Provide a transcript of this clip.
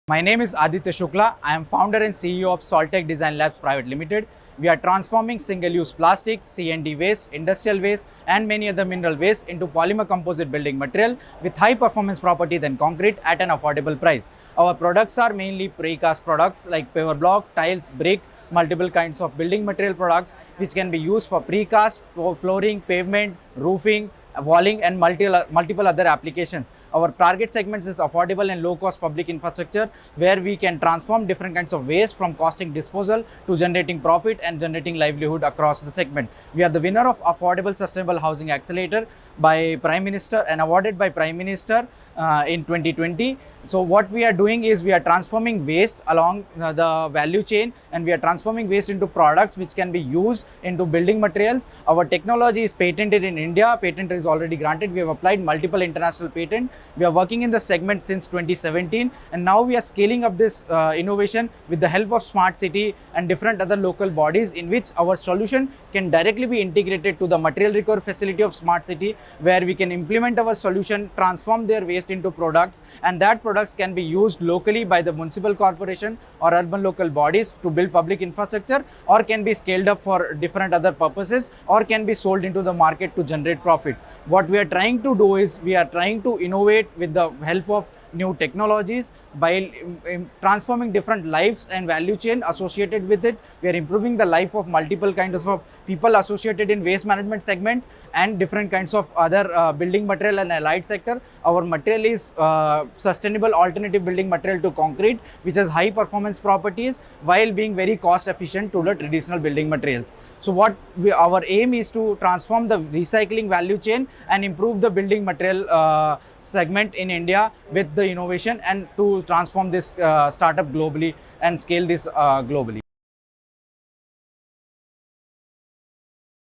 My name is Aditya Shukla. I am founder and CEO of Soltech Design Labs Private Limited. We are transforming single-use plastic, C&D waste, industrial waste and many other mineral waste into polymer composite building material with high performance property than concrete at an affordable price. Our products are mainly precast products like paver block, tiles, brick, multiple kinds of building material products which can be used for precast, flooring, pavement, roofing, walling and multiple other applications. Our target segments is affordable and low cost public infrastructure where we can transform different kinds of waste from costing disposal to generating profit and generating livelihood across the segment. We are the winner of Affordable Sustainable Housing Accelerator by Prime Minister and awarded by Prime Minister in 2020. So what we are doing is we are transforming waste along the value chain and we are transforming waste into products which can be used into building materials. Our technology is patented in India. Patent is already granted. We have applied multiple international patents. We are working in the segment since 2017 and now we are scaling up this innovation with the help of Smart City and different other local bodies in which our solution can directly be integrated to the material recovery facility of Smart City where we can implement our solution, transform their waste into products, and that products can be used locally by the municipal corporation or urban local bodies to build public infrastructure, or can be scaled up for different other purposes, or can be sold into the market to generate profit. What we are trying to do is we are trying to innovate with the help of new technologies by transforming different lives and value chain associated with it. We are improving the life of multiple kinds of people associated in waste management segment and different kinds of other building material and allied sector. Our material is sustainable alternative building material to concrete, which has high performance properties while being very cost efficient to the traditional building materials. So our aim is to transform the recycling value chain and improve the building material segment in India with the innovation and to transform this startup globally and scale this globally.